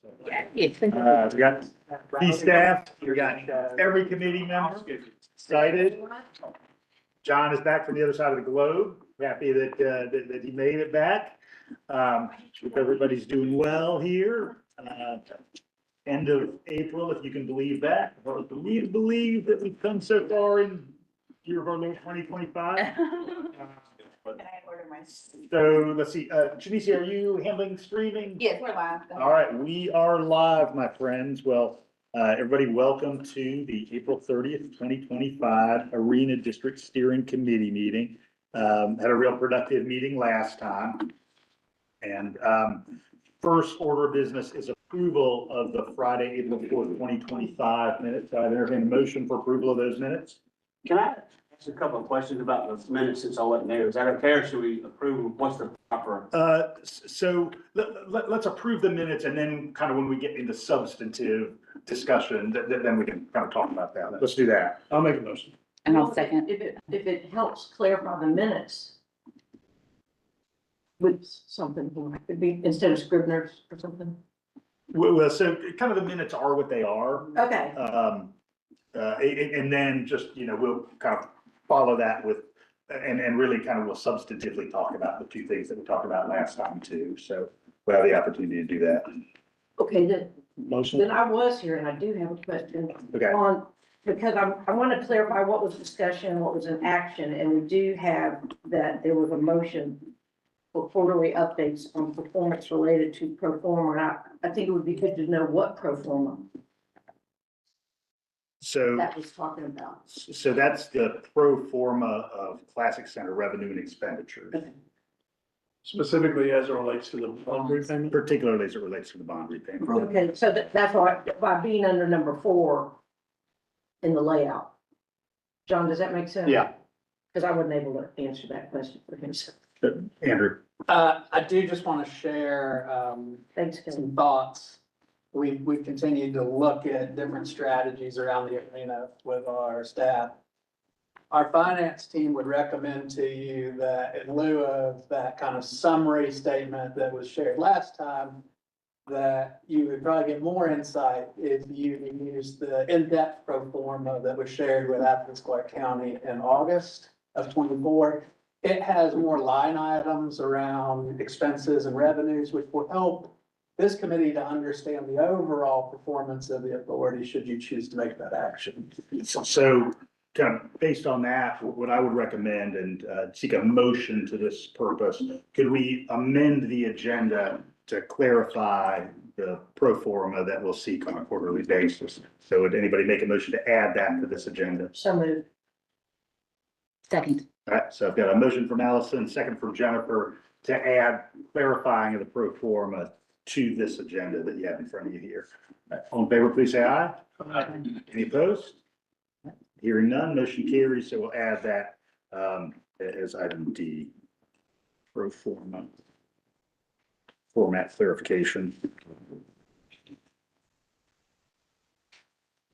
We got key staff, we got every committee member excited. John is back from the other side of the globe. Happy that he made it back. Hope everybody's doing well here. End of April, if you can believe that. Hard for me to believe that we've come so far in year of our Lord 2025. So let's see, Janice, are you handling streaming? Yes, we're live. All right, we are live, my friends. Well, everybody, welcome to the April 30th, 2025 Arena District Steering Committee meeting. Had a real productive meeting last time. And first order of business is approval of the Friday, April 4th, 2025 minutes. I entertain a motion for approval of those minutes. Can I ask a couple of questions about those minutes since I wasn't there? Is that okay, or should we approve? What's the proper? So let's approve the minutes, and then kind of when we get into substantive discussion, then we can kind of talk about that. Let's do that. I'll make a motion. And I'll second. If it helps clarify the minutes with something, it could be instead of Scribner's or something. Well, so kind of the minutes are what they are. Okay. And then just, we'll kind of follow that with, and really kind of will substantively talk about the two things that we talked about last time too. So we'll have the opportunity to do that. Okay, then Motion. I was here and I do have a question Okay. on, because I want to clarify what was discussion, what was an action, and we do have that there was a motion for quarterly updates on performance related to pro forma. And I think it would be good to know what pro forma So, that was talking about. so that's the pro forma of Classic Center revenue and expenditures, Specifically as it relates to the bond repayment? particularly as it relates to the bond repayment. Okay, so that's why, by being under number 4 in the layout. John, does that make sense? Yeah. Because I wasn't able to answer that question for him. Andrew. I do just want to share Thanks, Kevin. some thoughts. We've continued to look at different strategies around the arena with our staff. Our finance team would recommend to you that in lieu of that kind of summary statement that was shared last time, that you would probably get more insight if you use the in-depth pro forma that was shared with Athens-Clarke County in August of 24. It has more line items around expenses and revenues, which will help this committee to understand the overall performance of the authority should you choose to make that action. So kind of based on that, what I would recommend and seek a motion to this purpose, could we amend the agenda to clarify the pro forma that we'll seek on a quarterly basis? So would anybody make a motion to add that to this agenda? So moved. Second. All right, so I've got a motion from Allison, second from Jennifer, to add clarifying of the pro forma to this agenda that you have in front of you here. All in favor, please say aye. Any opposed? Hearing none, motion carries, so we'll add that as item D. Pro forma. Format clarification.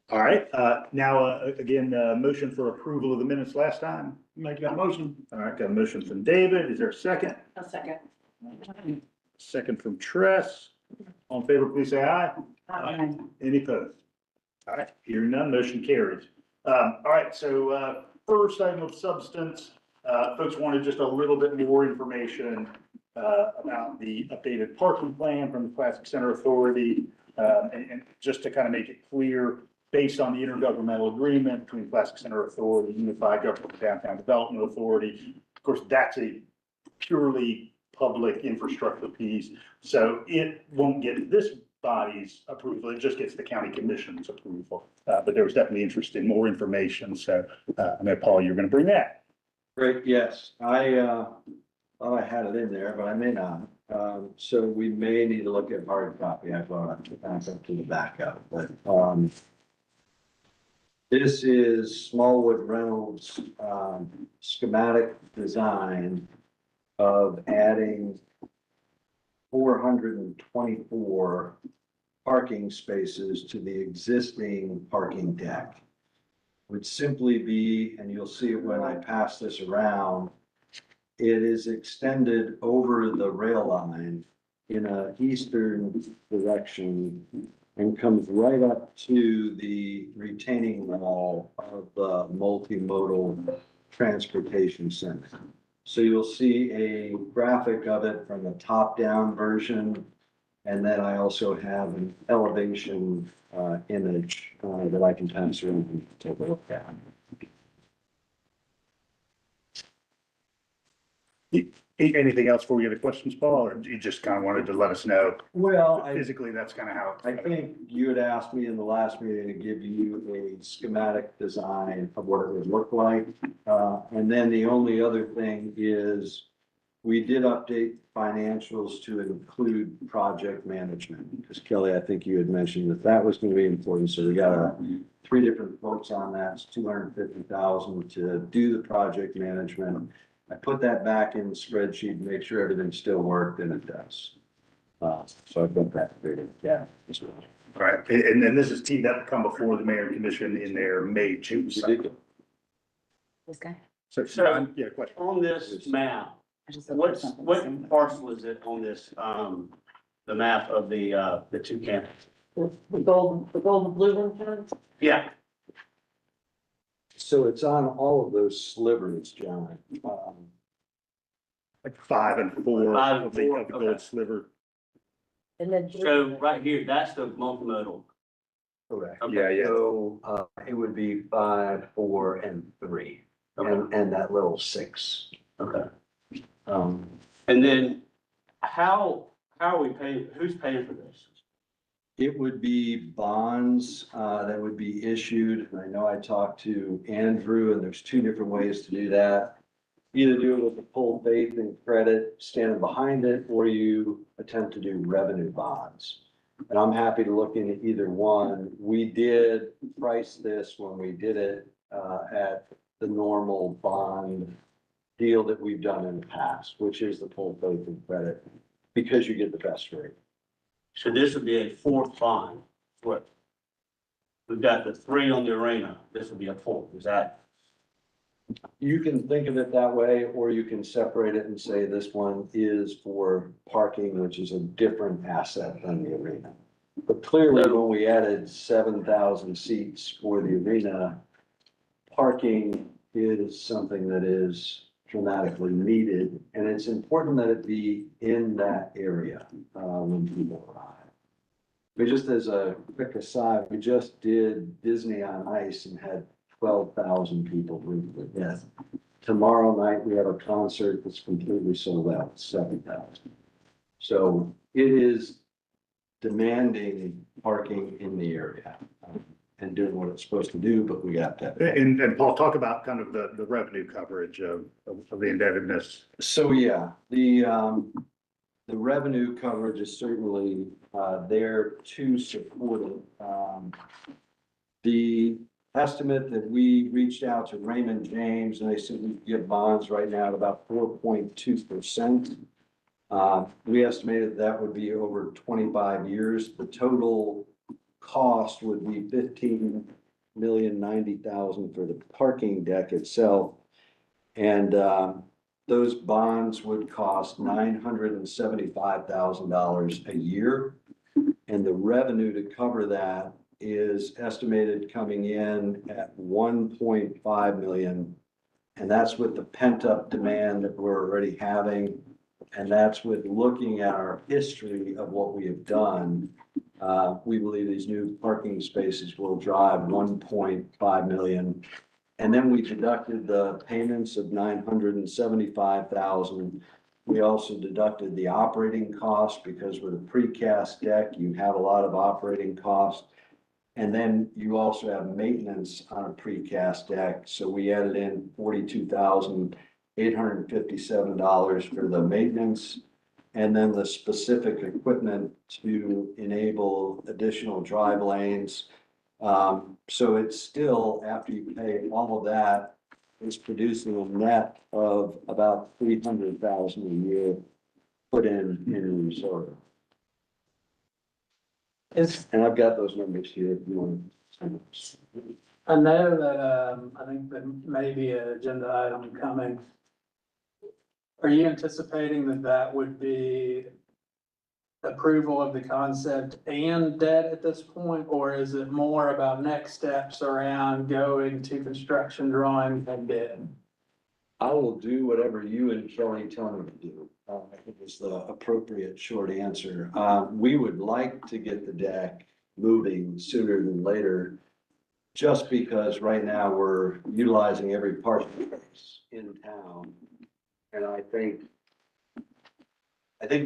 All right, now, again, motion for approval of the minutes last time. Make that motion. All right, got a motion from David. Is there a second? A second. Second from Tress. All in favor, please say aye. Aye. Any opposed? All right, hearing none, motion carries. All right, so first item of substance, folks wanted just a little bit more information about the updated parking plan from the Classic Center Authority. And just to kind of make it clear, based on the intergovernmental agreement between Classic Center Authority, Unified Government Downtown Development Authority, of course, that's a purely public infrastructure piece. So it won't get this body's approval, it just gets the county commission's approval. But there was definitely interest in more information. So I know, Paul, you're going to bring that. Great, yes, I thought I had it in there, but I may not. So we may need to look at hard copy. I brought it back up to the backup, but this is Smallwood Reynolds schematic design of adding 424 parking spaces to the existing parking deck. Would simply be, and you'll see it when I pass this around, it is extended over the rail line in a eastern direction and comes right up to the retaining wall of the multimodal transportation center. So you'll see a graphic of it from the top-down version. And then I also have an elevation image that I can pass around and take a look at. Anything else before we get to questions, Paul, or you just kind of wanted to let us know? Well, Physically, that's kind of how. I think you had asked me in the last meeting to give you a schematic design of what it would look like. And then the only other thing is we did update financials to include project management. Because Kelly, I think you had mentioned that that was going to be important. So we got three different quotes on that. It's $250,000 to do the project management. I put that back in the spreadsheet to make sure everything still worked, and it does. So I've got that figured, yeah. as well. All right, and then this is teed up to come before the mayor and commission in their May, June cycle. This guy? So, John, yeah, question. On this map, I just looked at something. what parcel is it on this, the map of the two campuses? The golden blue one, John? Yeah, So it's on all of those slivers, John. Like 5 and 4 5 and of the 4, gold okay. sliver. And then. so right here, that's the multimodal. Correct. Okay. Yeah, yeah. So, it would be 5, 4, and 3, and that little 6. Okay. Um, And then how are we paying, who's paying for this? It would be bonds, that would be issued, and I know I talked to Andrew, and there's 2 different ways to do that. Either do it with the full faith and credit standing behind it, or you attempt to do revenue bonds. And I'm happy to look into either one. We did price this when we did it, at the normal bond deal that we've done in the past, which is the full faith and credit, because you get the best rate. So this would be a 4th bond. What? We've got the 3 on the arena. This would be a 4th. Is that? You can think of it that way, or you can separate it and say this one is for parking, which is a different asset than the arena. But clearly, when we added 7,000 seats for the arena, parking is something that is dramatically needed, and it's important that it be in that area when people arrive. We just, as a quick aside, we just did Disney on Ice and had 12,000 people briefly. Yes. Tomorrow night, we have a concert that's completely sold out, 7,000. So it is demanding parking in the area and doing what it's supposed to do, but we got that. And Paul, talk about kind of the revenue coverage of the indebtedness. So, yeah, the revenue coverage is certainly there to support it. The estimate that we reached out to Raymond James, and they said we could get bonds right now at about 4.2%. We estimated that would be over 25 years. The total cost would be $15,090,000 for the parking deck itself. And those bonds would cost $975,000 a year. And the revenue to cover that is estimated coming in at 1.5 million. And that's with the pent up demand that we're already having. And that's with looking at our history of what we have done. We believe these new parking spaces will drive 1.5 million. And then we deducted the payments of 975,000. We also deducted the operating costs, because with a precast deck, you have a lot of operating costs. And then you also have maintenance on a precast deck. So we added in $42,857 for the maintenance. And then the specific equipment to enable additional drive lanes. So it's still, after you pay all of that, it's producing a net of about 300,000 a year put in reserve. And I've got those numbers here if you want. I know that, I think there may be an agenda item coming. Are you anticipating that that would be approval of the concept and debt at this point? Or is it more about next steps around going to construction drawing and bid? I will do whatever you and Kelly tell me to do. I think is the appropriate short answer. We would like to get the deck moving sooner than later. Just because right now we're utilizing every parking space in town. And I think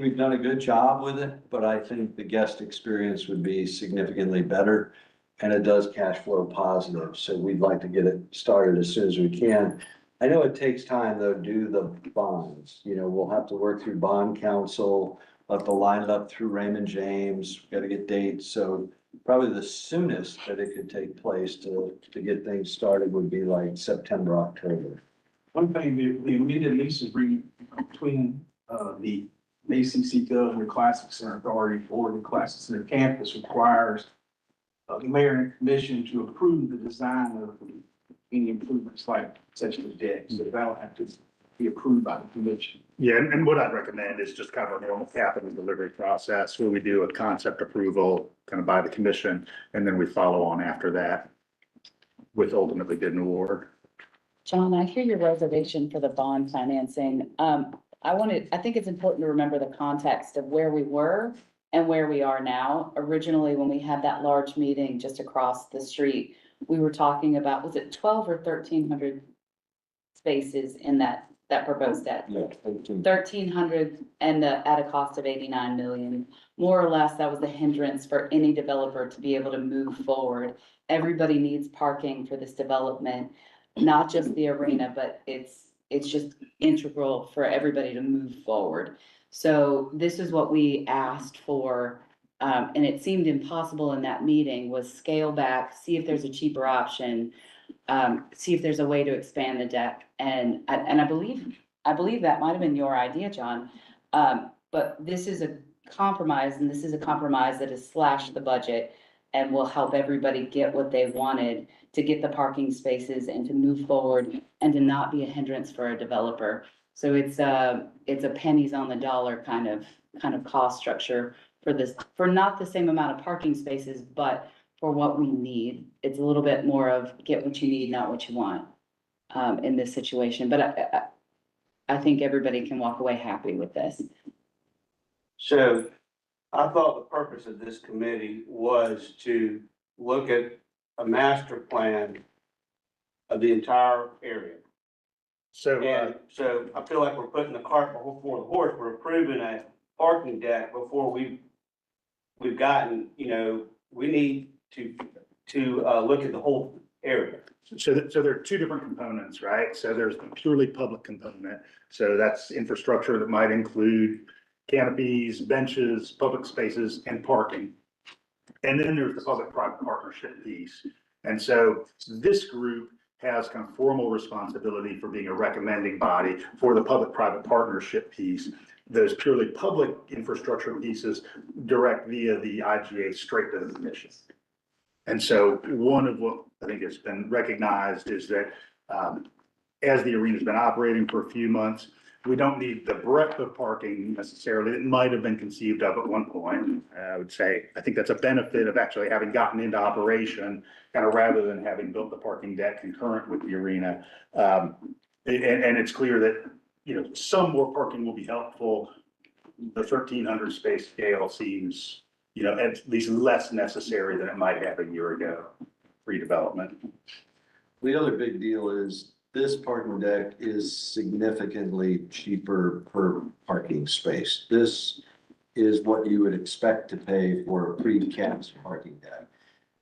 we've done a good job with it, but I think the guest experience would be significantly better. And it does cash flow positive, so we'd like to get it started as soon as we can. I know it takes time though, to do the bonds, we'll have to work through bond council, we'll have to line it up through Raymond James, got to get dates, so probably the soonest that it could take place to get things started would be like September, October. One thing, the immediate lease agreement between, the ACC Gov and the Classic Center Authority for the Classic Center campus requires the mayor and commission to approve the design of any improvements like such as deck. So that'll have to be approved by the commission. Yeah, and what I'd recommend is just kind of a normal capital delivery process where we do a concept approval kind of by the commission, and then we follow on after that with ultimately bid and award. John, I hear your reservation for the bond financing. I think it's important to remember the context of where we were and where we are now. Originally, when we had that large meeting just across the street, we were talking about, was it 12 or 1,300 spaces in that proposed debt? Yeah. 1,300 and at a cost of 89 million. More or less, that was the hindrance for any developer to be able to move forward. Everybody needs parking for this development, not just the arena, but it's just integral for everybody to move forward. So this is what we asked for, and it seemed impossible in that meeting, was scale back, see if there's a cheaper option, see if there's a way to expand the deck. And I believe that might have been your idea, John. But this is a compromise, and this is a compromise that has slashed the budget and will help everybody get what they wanted to get the parking spaces and to move forward and to not be a hindrance for a developer. So it's a pennies on the dollar kind of cost structure for this, for not the same amount of parking spaces, but for what we need. It's a little bit more of get what you need, not what you want, in this situation. But I think everybody can walk away happy with this. So I thought the purpose of this committee was to look at a master plan of the entire area. So, And so I feel like we're putting the cart before the horse. We're approving a parking deck before we've gotten, we need to look at the whole area. so there are two different components, right? So there's the purely public component. So that's infrastructure that might include canopies, benches, public spaces, and parking. And then there's the public-private partnership piece. And so this group has kind of formal responsibility for being a recommending body for the public-private partnership piece. Those purely public infrastructure pieces direct via the IGA straight to the commission. And so one of what I think has been recognized is that as the arena's been operating for a few months, we don't need the breadth of parking necessarily that might have been conceived of at one point. I would say, I think that's a benefit of actually having gotten into operation kind of rather than having built the parking deck concurrent with the arena. And it's clear that, some more parking will be helpful. The 1,300 space scale seems, at least less necessary than it might have a year ago, redevelopment. The other big deal is this parking deck is significantly cheaper per parking space. This is what you would expect to pay for a precast parking deck.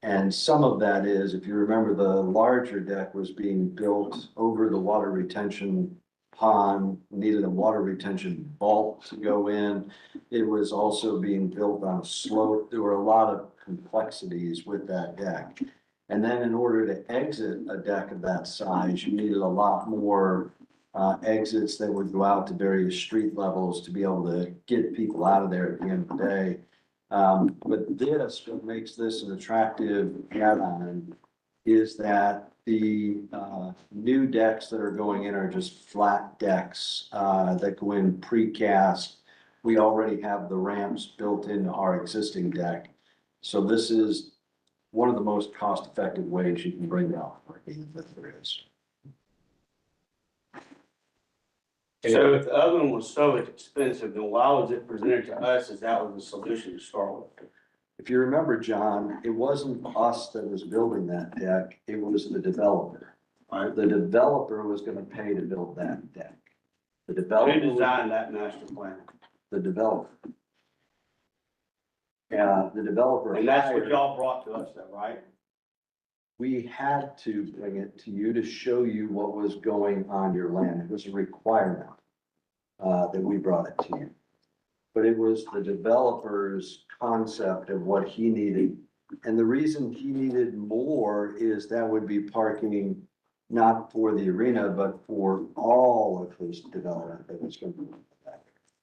And some of that is, if you remember, the larger deck was being built over the water retention pond, needed a water retention vault to go in. It was also being built on a slope. There were a lot of complexities with that deck. And then in order to exit a deck of that size, you needed a lot more exits that would go out to various street levels to be able to get people out of there at the end of the day. But this, what makes this an attractive add-on is that the new decks that are going in are just flat decks that go in precast we already have the ramps built into our existing deck. So this is one of the most cost-effective ways you can bring down parking that there is. So if the other one was so expensive, then why was it presented to us as that was the solution to start with? If you remember, John, it wasn't us that was building that deck, it was the developer. Right. The developer was gonna pay to build that deck. The Who developer, designed that master plan? the developer. Yeah, the developer And that's what hired, y'all brought to us though, right? we had to bring it to you to show you what was going on your land. It was a requirement that we brought it to you. But it was the developer's concept of what he needed. And the reason he needed more is that would be parking not for the arena, but for all of his development that was going to be.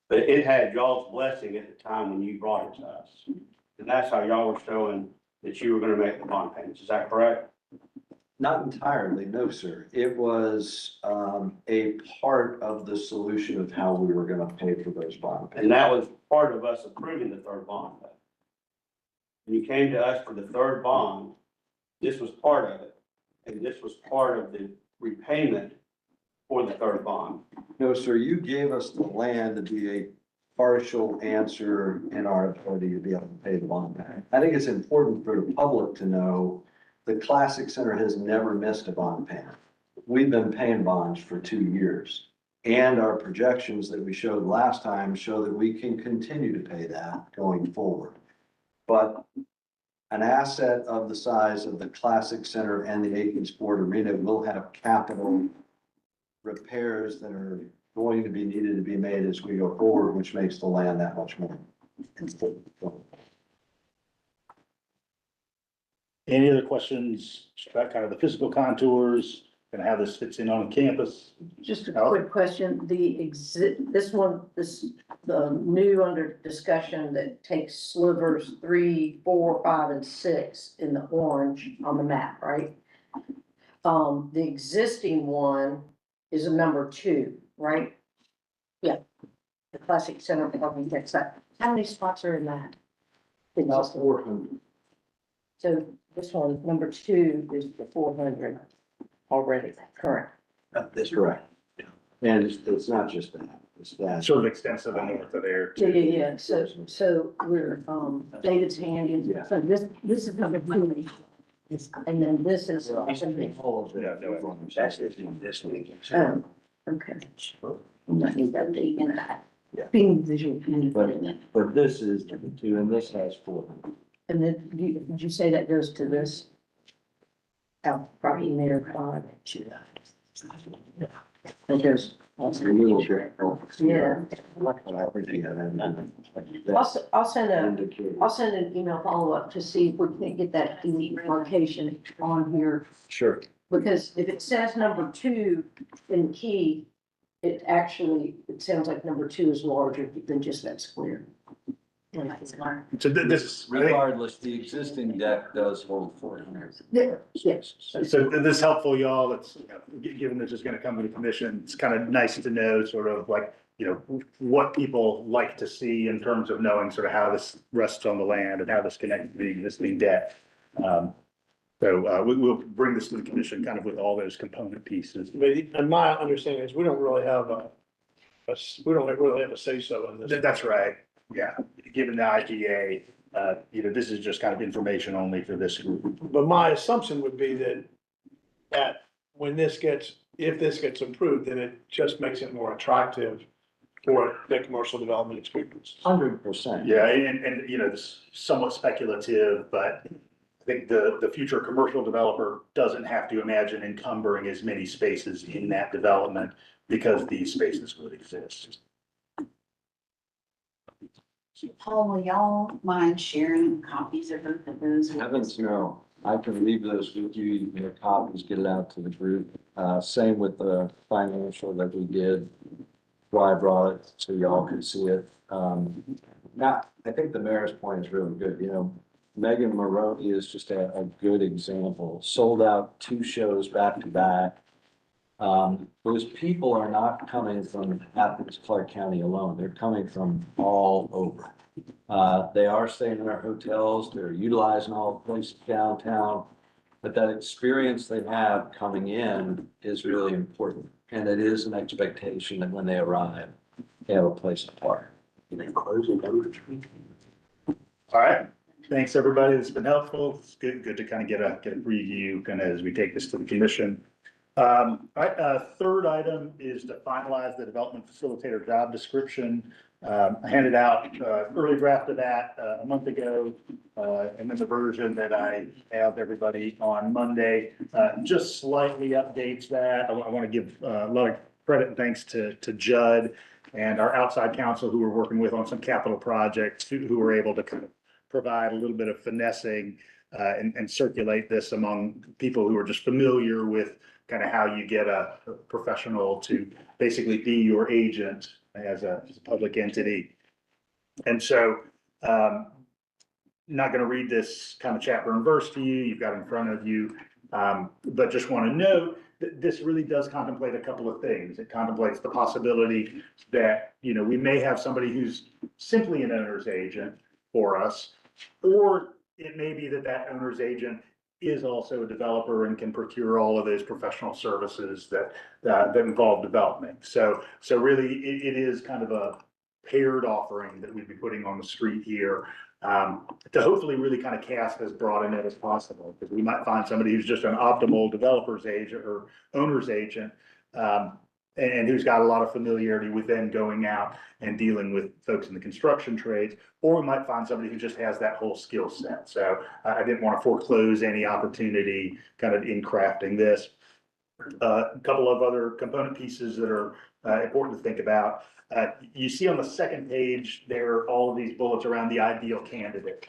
But it had y'all's blessing at the time when you brought it to us. And that's how y'all were showing that you were gonna make the bond payments. Is that correct? Not entirely, no, sir. It was a part of the solution of how we were gonna pay for those bond And payments. that was part of us approving the third bond. When you came to us for the third bond, this was part of it. And this was part of the repayment for the third bond. No, sir, you gave us the land to be a partial answer in our ability to be able to pay the bond back. I think it's important for the public to know the Classic Center has never missed a bond payment. We've been paying bonds for 2 years. And our projections that we showed last time show that we can continue to pay that going forward. But an asset of the size of the Classic Center and the Aiken Sport Arena will have capital repairs that are going to be needed to be made as we go forward, which makes the land that much more important. Any other questions about kind of the physical contours and how this fits in on campus? Just a quick question, the new under discussion that takes slivers 3, 4, 5, and 6 in the orange on the map, right? The existing one is a number 2, right? Yeah. The Classic Center parking deck site. How many spots are in that? About 400. So this one, number 2 is the 400 already current. That's correct. And it's not just that, it's that. Sort of extensive and north of there. Yeah. So we're, David's hand, Yeah. so this is number 2. And then this is. All of Yeah, it. no, That's this week. Okay. I'm not need that thing in that. Yeah. Being visual. But this is the 2, and this has 400. And then, did you say that goes to this? Out, right in there, That goes. It's a little bit. Yeah. Yeah. I'll send an email follow-up to see if we can get that demarcation on here. Sure. Because if it says number 2 in the key, it sounds like number 2 is larger than just that square. So this is, Regardless, the existing deck does hold 400. Yes. so this is helpful, y'all. It's, given this is gonna come to the commission, it's kind of nice to know sort of like, what people like to see in terms of knowing sort of how this rests on the land and how this connects to the existing debt. So we'll bring this to the commission kind of with all those component pieces. And my understanding is we don't really have a say-so in this. That's right. Yeah, given the IGA, this is just kind of information only for this group. But my assumption would be that when if this gets approved, then it just makes it more attractive for the commercial development experience. 100%. Yeah, and this is somewhat speculative, but I think the future commercial developer doesn't have to imagine encumbering as many spaces in that development because these spaces would exist. Paul, will y'all mind sharing copies of both of those? Heavens, no. I can leave those with you, you can get copies, get it out to the group. Same with the financial that we did. Why I brought it so y'all can see it. Now, I think the mayor's point is really good. Megan Maroney is just a good example. Sold out 2 shows back to back. Those people are not coming from Athens-Clarke County alone. They're coming from all over. They are staying in our hotels. They're utilizing all the places downtown. But that experience they have coming in is really important. And it is an expectation that when they arrive, they have a place to park. All right, thanks, everybody. It's been helpful. It's good to kind of get a preview kind of as we take this to the commission. All right, third item is to finalize the development facilitator job description. I handed out early draft of that a month ago, and then the version that I have everybody on Monday just slightly updates that. I want to give a lot of credit and thanks to Judd and our outside counsel who we're working with on some capital projects who were able to kind of provide a little bit of finessing and circulate this among people who are just familiar with kind of how you get a professional to basically be your agent as a public entity. And so, not going to read this kind of chapter and verse to you, you've got it in front of you, but just want to note that this really does contemplate a couple of things. It contemplates the possibility that, you know, we may have somebody who's simply an owner's agent for us, or it may be that that owner's agent is also a developer and can procure all of those professional services that involve development. So really, it is kind of a paired offering that we'd be putting on the street here, to hopefully really kind of cast as broad a net as possible, because we might find somebody who's just an optimal developer's agent or owner's agent, and who's got a lot of familiarity with them going out and dealing with folks in the construction trades, or we might find somebody who just has that whole skill set. So I didn't want to foreclose any opportunity kind of in crafting this. A couple of other component pieces that are important to think about. You see on the second page, there are all of these bullets around the ideal candidate.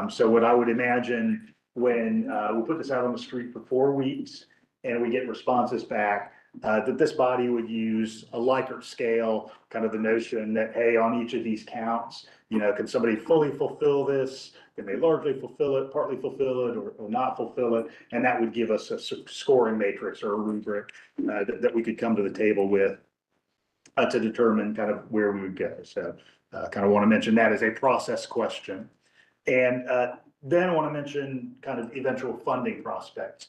So what I would imagine when we put this out on the street for 4 weeks and we get responses back, that this body would use a Likert scale, kind of the notion that, hey, on each of these counts, you know, can somebody fully fulfill this? Can they largely fulfill it, partly fulfill it, or not fulfill it? And that would give us a scoring matrix or a rubric that we could come to the table with to determine kind of where we would go. So kind of want to mention that as a process question. And then I want to mention kind of eventual funding prospects.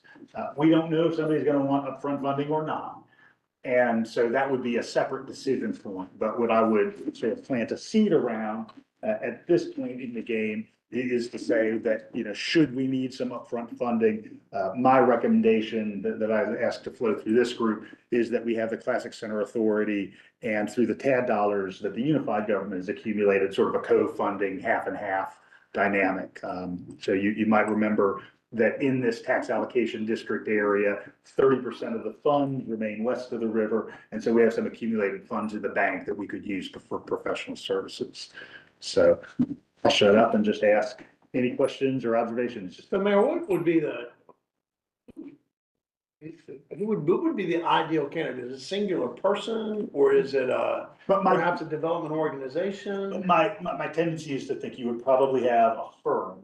We don't know if somebody's going to want upfront funding or not. And so that would be a separate decision point. But what I would sort of plant a seed around at this point in the game is to say that, you know, should we need some upfront funding, my recommendation that I asked to flow through this group is that we have the Classic Center Authority and through the TAD dollars that the unified government has accumulated, sort of a co-funding half and half dynamic. So you might remember that in this tax allocation district area, 30% of the funds remain west of the river. And so we have some accumulated funds in the bank that we could use for professional services. So I'll shut up and just ask any questions or observations. So Mayor, what would be what would be the ideal candidate? Is it a singular person or is it perhaps a development organization? My tendency is to think you would probably have a firm.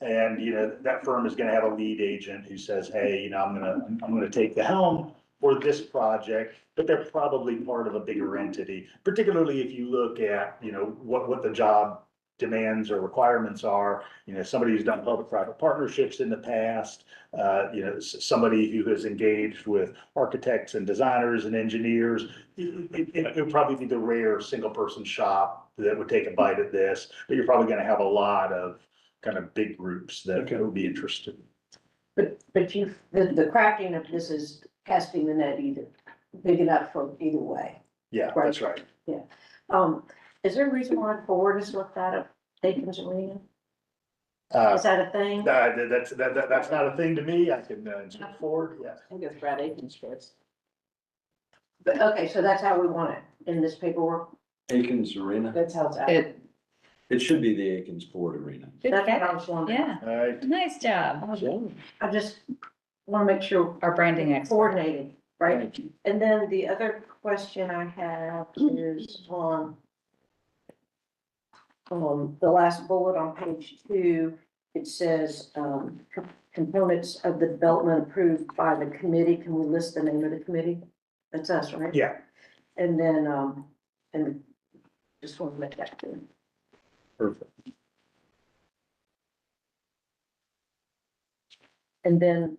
And, you know, that firm is going to have a lead agent who says, hey, you know, I'm going to take the helm for this project, but they're probably part of a bigger entity, particularly if you look at, you know, what the job demands or requirements are. You know, somebody who's done public-private partnerships in the past, you know, somebody who has engaged with architects and designers and engineers. It would probably be the rare single-person shop that would take a bite at this, but you're probably going to have a lot of kind of big groups that would be interested. But the crafting of this is casting the net either, big enough for either way. Yeah, that's right. Yeah. Is there a reason why Ford is looked at of Athens Arena? Is that a thing? That's not a thing to me. I can Ford, yeah. I think it's Brad Aiken's choice. But, okay, so that's how we want it in this paperwork? Akins Arena. That's how it's at. It should be the Akins Ford Arena. That's what I was wondering. Yeah, All right. nice job. I just want to make sure Our branding expert. coordinated, right? And then the other question I have is on the last bullet on page 2, it says, components of the development approved by the committee. Can we list the name of the committee? That's us, right? Yeah, And then, and just want to make that clear. perfect. And then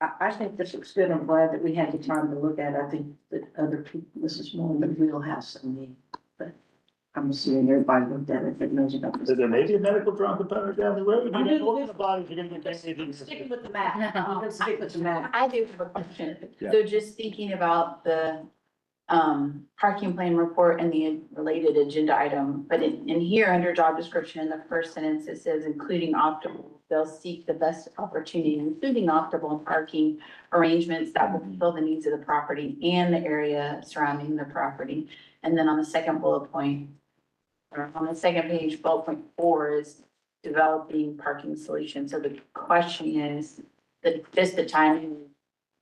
I think this looks good. I'm glad that we had the time to look at it. I think that other people, this is more of a wheelhouse than me, but I'm assuming everybody looked at it that knows about this. So there may be a medical drug component down the road. You know, what kind of bodies are gonna get paid? Sticking with the map. I'm gonna stick with the map. I do have a question. Yeah. So just thinking about the parking plan report and the related agenda item, but in here under job description, in the first sentence, it says including optimal, they'll seek the best opportunity, including optimal parking arrangements that will fulfill the needs of the property and the area surrounding the property. And then on the second bullet point, or on the second page, bullet point 4 is developing parking solutions. So the question is, just the timing,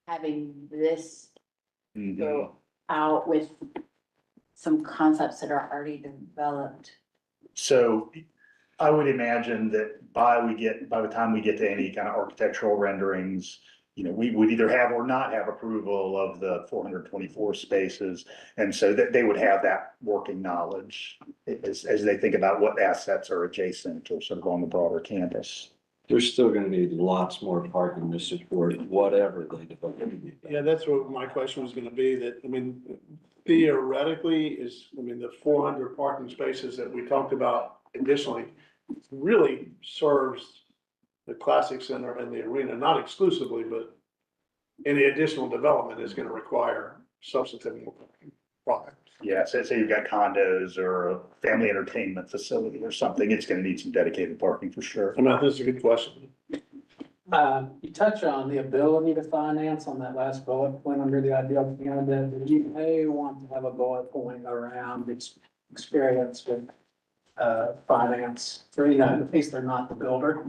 having this Mhm. go out with some concepts that are already developed. So I would imagine that by the time we get to any kind of architectural renderings, you know, we would either have or not have approval of the 424 spaces. And so that they would have that working knowledge as they think about what assets are adjacent or sort of on the broader campus. There's still gonna need lots more parking to support whatever they develop. Yeah, that's what my question was gonna be, that, I mean, theoretically the 400 parking spaces that we talked about additionally really serves the Classic Center and the arena, not exclusively, but any additional development is gonna require substantive product. Yeah, so say you've got condos or a family entertainment facility or something, it's gonna need some dedicated parking for sure. I mean, this is a good question. You touch on the ability to finance on that last bullet point under the ideal candidate. You may want to have a bullet point around experience with finance, or, in case they're not the builder.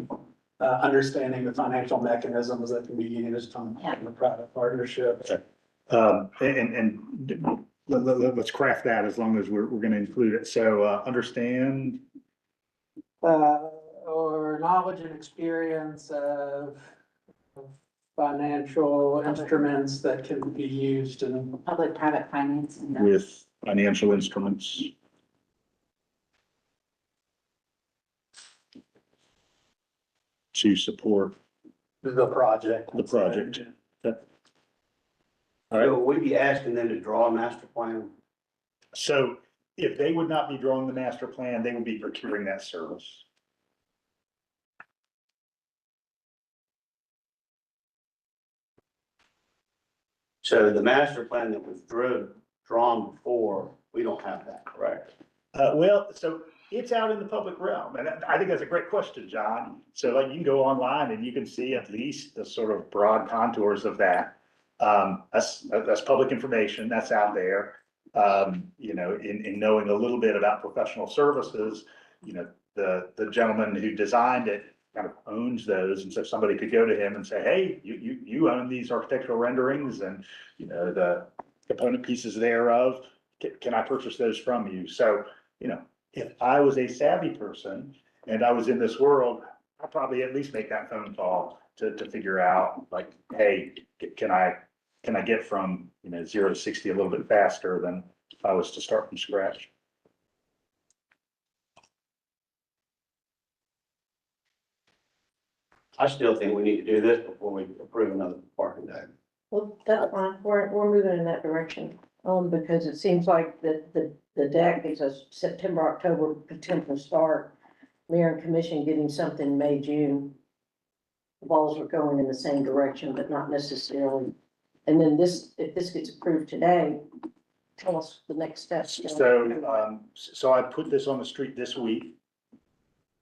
Understanding the financial mechanisms that can be used on the private partnership. And let's craft that as long as we're gonna include it. So, understand, Or knowledge and experience of financial instruments that can be used in. Public-private finance and with financial instruments. To support The project. the project. All right. So we'd be asking them to draw a master plan. So if they would not be drawing the master plan, they would be procuring that service. So the master plan that was drawn before, we don't have that, correct? Well, so it's out in the public realm, and I think that's a great question, John. So like you can go online and you can see at least the sort of broad contours of that. That's public information, that's out there. You know, in knowing a little bit about professional services, you know, the gentleman who designed it kind of owns those, and so somebody could go to him and say, hey, you own these architectural renderings and, you know, the component pieces thereof, can I purchase those from you? So, you know, if I was a savvy person and I was in this world, I'd probably at least make that phone call to figure out, like, hey, can I get from, you know, 0 to 60 a little bit faster than if I was to start from scratch? I still think we need to do this before we approve another parking deck. Well, that's fine. We're moving in that direction. Because it seems like the deck is a September, October potential start. Mayor and commission getting something May, June. The balls are going in the same direction, but not necessarily. And then if this gets approved today, tell us the next steps. So I put this on the street this week.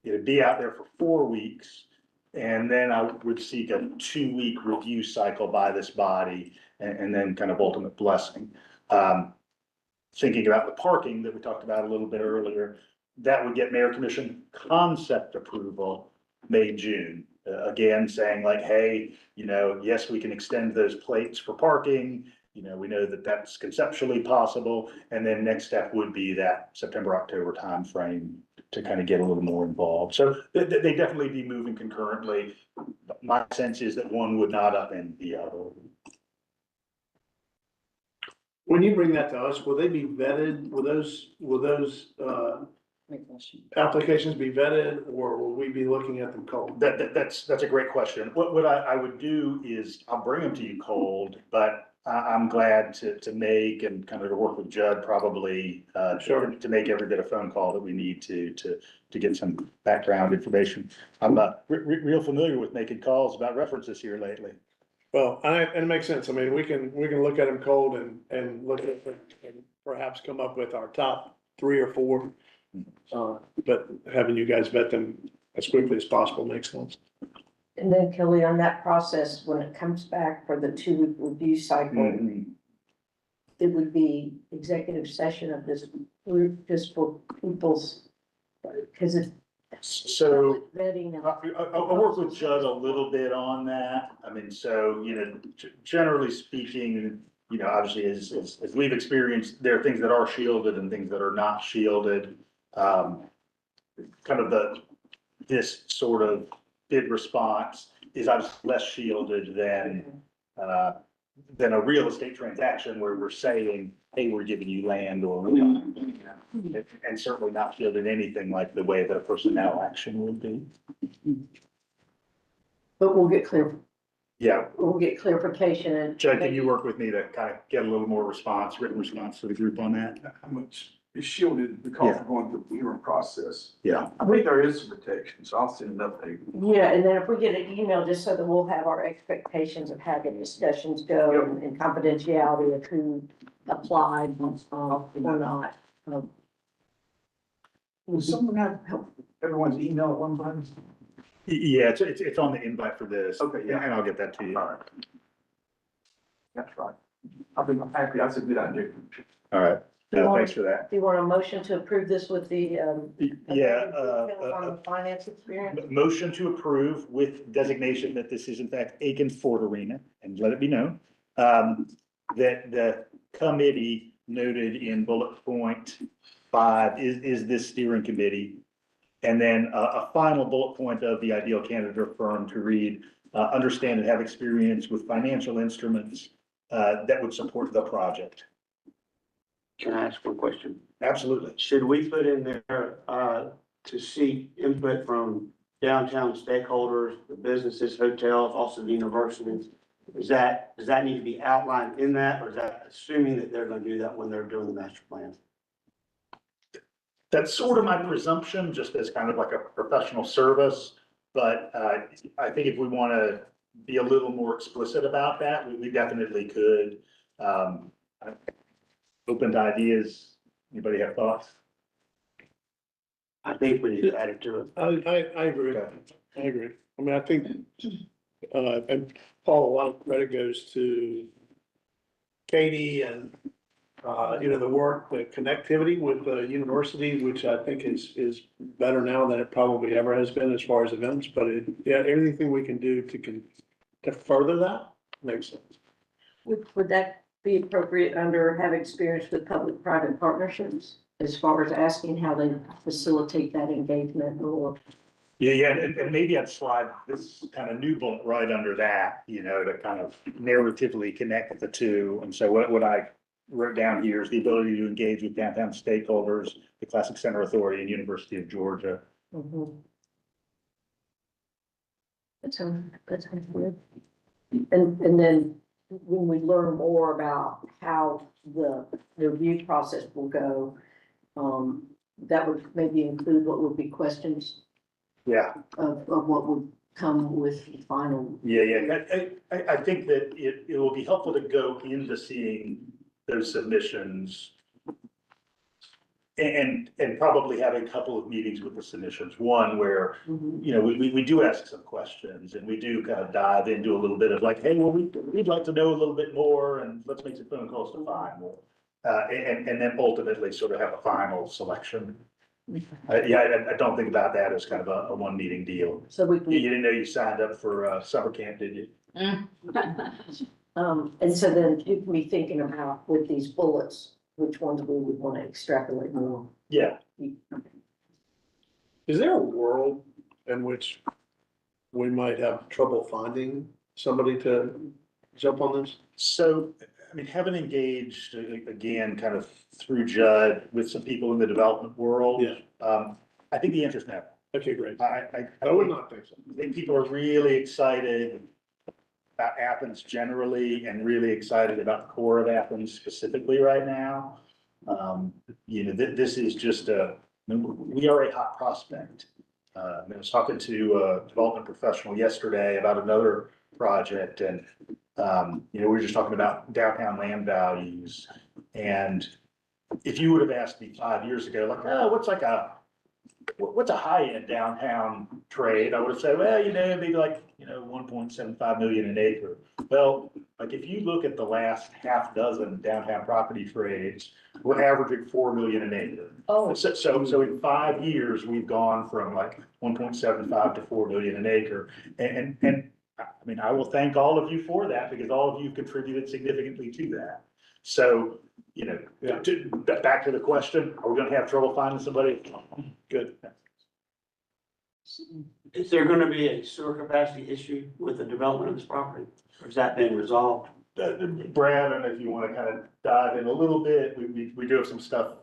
It'd be out there for 4 weeks. And then I would seek a 2-week review cycle by this body and then kind of ultimate blessing. Thinking about the parking that we talked about a little bit earlier, that would get mayor commission concept approval May, June. Again, saying like, hey, you know, yes, we can extend those plates for parking. You know, we know that that's conceptually possible. And then next step would be that September, October timeframe to kind of get a little more involved. So they definitely be moving concurrently. My sense is that one would not upend the other. When you bring that to us, will they be vetted? Will those, Great question. applications be vetted, or will we be looking at them cold? That's a great question. What I would do is I'll bring them to you cold, but I'm glad to make and kind of to work with Judd probably, Sure. to make every bit of phone call that we need to get some background information. I'm real familiar with making calls about references here lately. Well, and it makes sense. I mean, we can look at them cold and look at it and perhaps come up with our top 3 or 4. But having you guys vet them as quickly as possible makes sense. And then Kelly, on that process, when it comes back for the 2-week review cycle, it would be executive session of this group just for people's, because it's So vetting. I'll work with Judd a little bit on that. I mean, so, generally speaking, obviously as we've experienced, there are things that are shielded and things that are not shielded. Kind of this sort of bid response is obviously less shielded than a real estate transaction where we're saying, hey, we're giving you land or, and certainly not shielded anything like the way that a personnel action would be. But we'll get Yeah, clarification and. Judd, can you work with me to kind of get a little more written response to the group on that? How much is shielded because we're going through the hearing process? Yeah. I think there is some protection, so I'll send an update. Yeah, and then if we get an email, just so that we'll have our expectations of how the discussions go and confidentiality of who applied or not. Does someone have everyone's email at one time? Yeah, it's on the invite for this. Okay, yeah. And I'll get that to you. All right. That's right. I've been happy. That's a good idea. All right. Thanks for that. Do you want a motion to approve this with the, Yeah, on the finance experience? motion to approve with designation that this is in fact Aiken Ford Arena, and let it be known, that the committee noted in bullet point 5 is this steering committee. And then a final bullet point of the ideal candidate or firm to read, understand and have experience with financial instruments that would support the project. Can I ask one question? Absolutely. Should we put in there, to seek input from downtown stakeholders, the businesses, hotels, also the universities? Does that need to be outlined in that, or is that assuming that they're gonna do that when they're doing the master plan? That's sort of my presumption, just as kind of like a professional service. But I think if we want to be a little more explicit about that, we definitely could. Open to ideas. Anybody have thoughts? I think we need to add it to it. I agree. I agree. I mean, I think, and Paul, a lot of credit goes to Katie and, the work, the connectivity with the university, which I think is better now than it probably ever has been as far as events, but anything we can do to further that makes sense. Would that be appropriate under have experience with public-private partnerships as far as asking how they facilitate that engagement or? Yeah, and maybe I'd slide this kind of new bullet right under that, to kind of narratively connect the two. And so what I wrote down here is the ability to engage with downtown stakeholders, the Classic Center Authority and University of Georgia. That sounds good. And then when we learn more about how the review process will go, that would maybe include what would be questions Yeah. of what would come with the final. Yeah. I think that it will be helpful to go into seeing those submissions and probably have a couple of meetings with the submissions. One where, we do ask some questions and we do kind of dive into a little bit of like, hey, well, we'd like to know a little bit more and let's make some phone calls to find more. And then ultimately sort of have a final selection. I don't think about that as kind of a one meeting deal. So we You can, didn't know you signed up for summer camp, did you? and so then you can be thinking about with these bullets, which ones we would want to extrapolate more. Yeah. Is there a world in which we might have trouble finding somebody to jump on this? So, I mean, having engaged again, kind of through Judd with some people in the development world. Yeah. I think the answer's no. Okay, great. I I would not think so. think people are really excited about Athens generally and really excited about the core of Athens specifically right now. This is just we are a hot prospect. I was talking to a development professional yesterday about another project and, we were just talking about downtown land values. And if you would have asked me 5 years ago, like, oh, what's a high-end downtown trade? I would have said, well, it'd be like, 1.75 million an acre. Well, like if you look at the last half dozen downtown property trades, we're averaging 4 million an acre. Oh, So in 5 years, we've gone from like 1.75 to 4 million an acre. And I mean, I will thank all of you for that because all of you contributed significantly to that. So, back to the question, are we gonna have trouble finding somebody? Good. Is there gonna be a sewer capacity issue with the development of this property? Or has that been resolved? Brad, I don't know if you want to kind of dive in a little bit. We do have some stuff,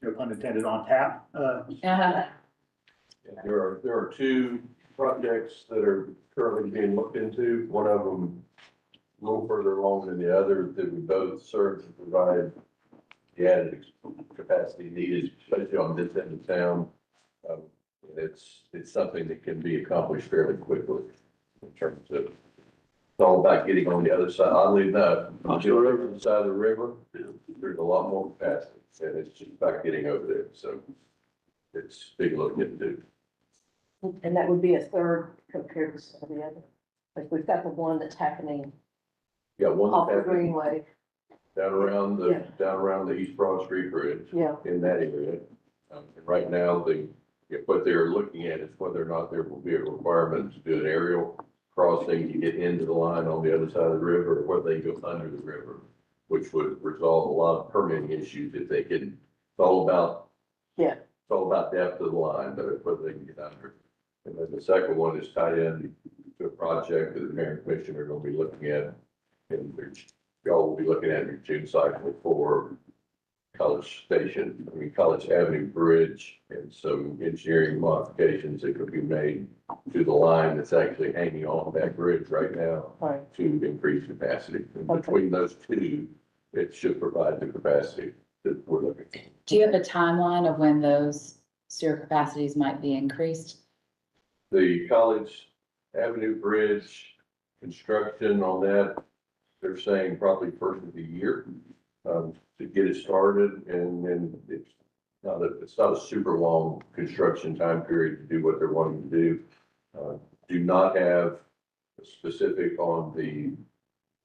no pun intended, on tap. There are two projects that are currently being looked into. One of them a little further along than the other, that would both serve to provide the added capacity needed, especially on this end of town. It's something that can be accomplished fairly quickly in terms of, it's all about getting on the other side. Oddly enough, on the other side of the river, there's a lot more capacity, and it's just about getting over there. So it's big looking into. and that would be a third compared to some of the other. Like we've got the one that's happening You got one off the happening Greenway. down around the East Broad Street Bridge. Yeah. In that area. And right now, what they're looking at is whether or not there will be a requirement to do an aerial crossing to get into the line on the other side of the river, or whether they go under the river, which would resolve a lot of permitting issues if they can. It's all about. Yeah. It's all about depth of the line, but whether they can get under. And then the second one is tied in to a project that the mayor and commission are going to be looking at. And y'all will be looking at your June cycle for College Avenue Bridge and some engineering modifications that could be made to the line that's actually hanging on that bridge right now Right. to increase capacity. And Okay. between those two, it should provide the capacity that we're looking for. Do you have a timeline of when those sewer capacities might be increased? The College Avenue Bridge construction on that, they're saying probably first of the year, to get it started, and then it's not a super long construction time period to do what they're wanting to do. Do not have a specific on the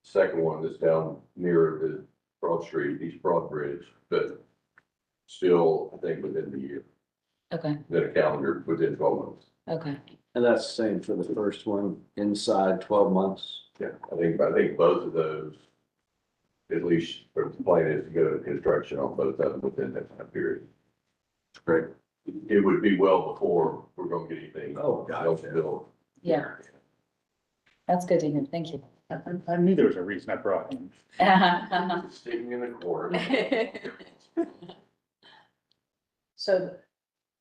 second one that's down near the Broad Street, East Broad Bridge, but still, I think within the year, Okay, then a calendar within 12 months. okay. And that's the same for the first one, inside 12 months? Yeah, I think both of those, at least the plan is to go to construction on both of them within that time period. Great. It would be well before we're gonna get anything. Oh, gotcha. Built. Yeah. That's good to hear. Thank you. I knew there was a reason I brought him. Sticking in the corner. So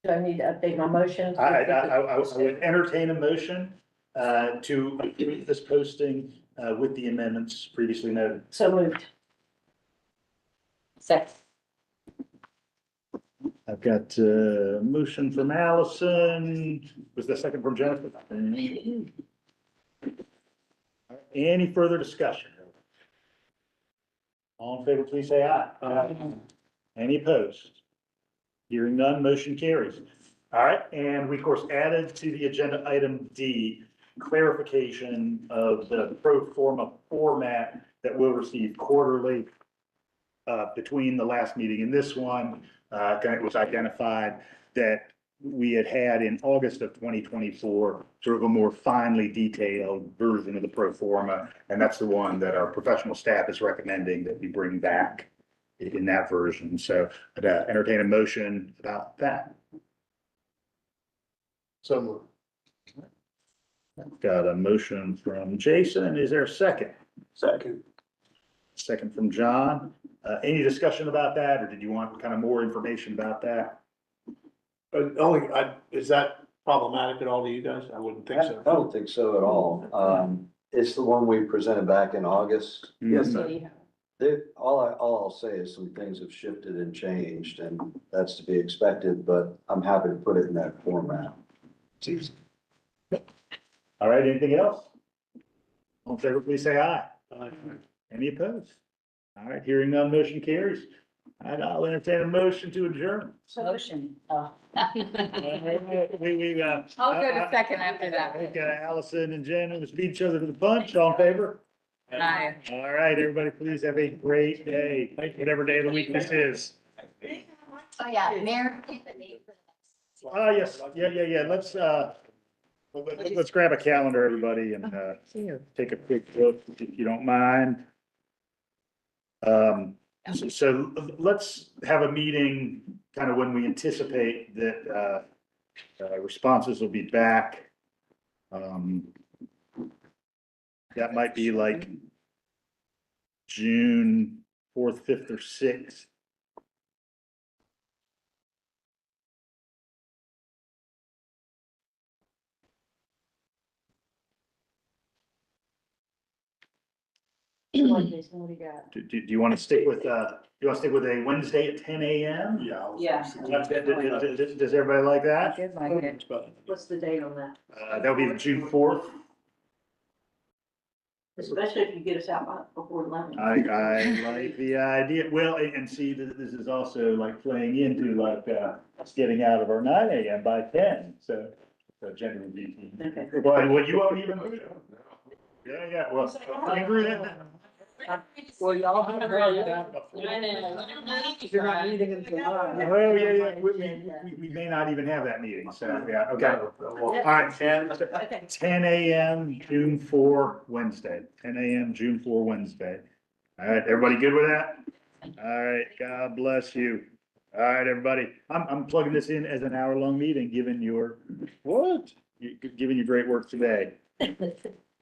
do I need to update my motion? I would entertain a motion to approve this posting with the amendments previously noted. So moved. Second. I've got a motion from Allison. Was the second from Jennifer? Any further discussion? All in favor, please say aye. Any opposed? Hearing none, motion carries. All right, and we of course added to the agenda item D, clarification of the pro forma format that we'll receive quarterly. Between the last meeting and this one, it was identified that we had in August of 2024, sort of a more finely detailed version of the pro forma. And that's the one that our professional staff is recommending that we bring back in that version. So I'd entertain a motion about that. So moved. Got a motion from Jason. Is there a second? Second. Second from John. Any discussion about that, or did you want kind of more information about that? Is that problematic at all to you guys? I wouldn't think I so. don't think so at all. It's the one we presented back in August. Yes, sir. All I'll say is some things have shifted and changed, and that's to be expected, but I'm happy to put it in that format. All right, anything else? All in favor, please say aye. Any opposed? All right, hearing none, motion carries. And I'll entertain a motion to adjourn. Motion. Oh. We, I'll go to second after that. Okay, Allison and Jen, let's beat each other to the punch. All in favor? Aye. All right, everybody, please have a great day, whatever day of the week this is. Oh, yeah, Mayor. Yes, yeah. Let's grab a calendar, everybody, and, take a quick look, if you don't mind. So let's have a meeting kind of when we anticipate that, responses will be back. That might be like June 4th, 5th, or 6th. What do you got? Do you want to stick with, you want to stick with a Wednesday at 10 a.m.? Yeah. Yeah. Does everybody like that? Good, like it. What's the date on that? That'll be June 4th. Especially if you get us out before 11. I like the idea. Well, and see, this is also like playing into like, us getting out of our 9 a.m. by 10, so generally. Okay. Well, you won't even. Yeah, well, agree that. Well, y'all have that. You're not meeting until nine. Oh, yeah, we may not even have that meeting, so, yeah, okay. All right, 10 a.m., June 4, Wednesday, 10 a.m., June 4, Wednesday. All right, everybody good with that? All right, God bless you. All right, everybody, I'm plugging this in as an hour-long meeting, given your, giving you great work today.